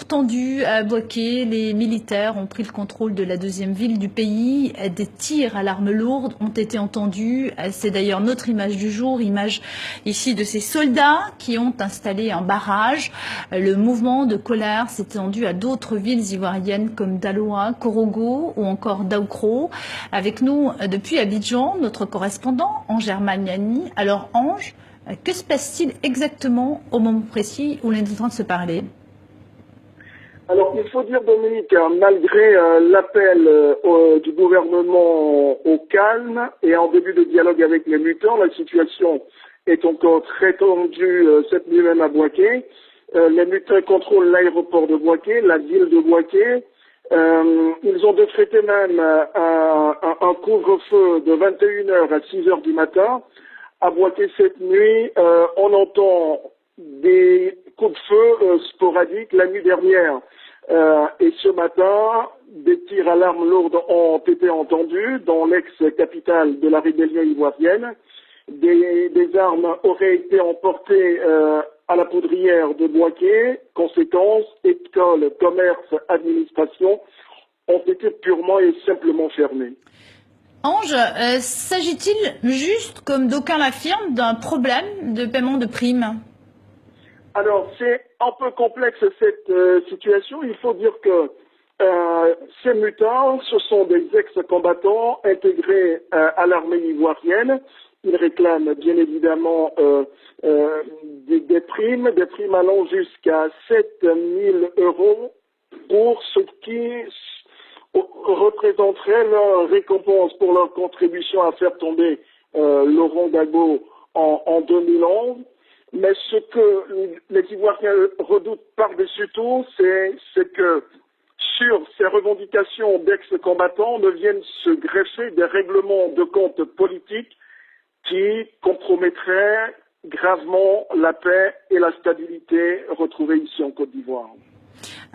Tendu à Bouaké, les militaires ont pris le contrôle de la deuxième ville du pays. Des tirs à l'arme lourde ont été entendus. C'est d'ailleurs notre image du jour, image ici de ces soldats qui ont installé un barrage. Le mouvement de colère s'est étendu à d'autres villes ivoiriennes comme Daloa, Korogo ou encore Daoukro. Avec nous depuis Abidjan, notre correspondant Ange Hermaniani. Alors Ange, que se passe-t-il exactement au moment précis où l'on est en train de se parler ? Alors, il faut dire, Dominique, malgré l'appel du gouvernement au calme et en début de dialogue avec les lutteurs, la situation est encore très tendue cette nuit même à Bouaké. Les lutteurs contrôlent l'aéroport de Bouaké, la ville de Bouaké. Ils ont décrété même un couvre-feu de 21h à 6h du matin. À Bouaké cette nuit, on entend des coups de feu sporadiques la nuit dernière. Et ce matin, des tirs à l'arme lourde ont été entendus dans l'ex-capitale de la rébellion ivoirienne. Des armes auraient été emportées à la poudrière de Bouaké. Conséquence, écoles, commerce, administration ont été purement et simplement fermées. Ange, s'agit-il juste, comme d'aucuns l'affirment, d'un problème de paiement de primes ? Alors, c'est un peu complexe cette situation. Il faut dire que ces mutins, ce sont des ex-combattants intégrés à l'armée ivoirienne. Ils réclament bien évidemment des primes allant jusqu'à 7 000 € pour ce qui représenterait leur récompense pour leur contribution à faire tomber Laurent Gbagbo en 2011. Mais ce que les Ivoiriens redoutent par-dessus tout, c'est que sur ces revendications d'ex-combattants ne viennent se greffer des règlements de compte politiques qui compromettraient gravement la paix et la stabilité retrouvées ici en Côte d'Ivoire.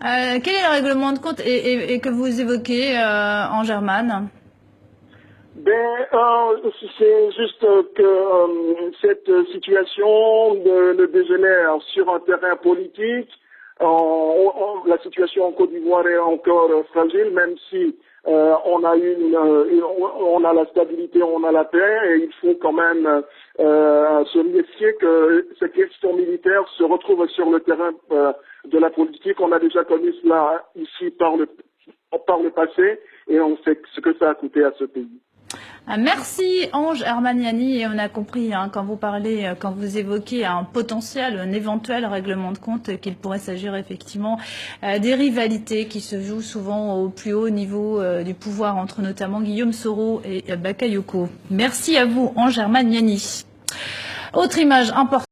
Quel est le règlement de compte et que vous évoquez en Germane ? C'est juste que cette situation ne dégénère sur un terrain politique. La situation en Côte d'Ivoire est encore fragile, même si on a la stabilité, on a la paix, et il faut quand même se méfier que ces questions militaires se retrouvent sur le terrain de la politique. On a déjà connu cela ici par le passé, et on sait ce que ça a coûté à ce pays. Merci Ange Hermaniani, et on a compris quand vous évoquez un potentiel, un éventuel règlement de compte, qu'il pourrait s'agir effectivement des rivalités qui se jouent souvent au plus haut niveau du pouvoir entre notamment Guillaume Soro et Bakayoko. Merci à vous Ange Hermaniani. Autre image importante.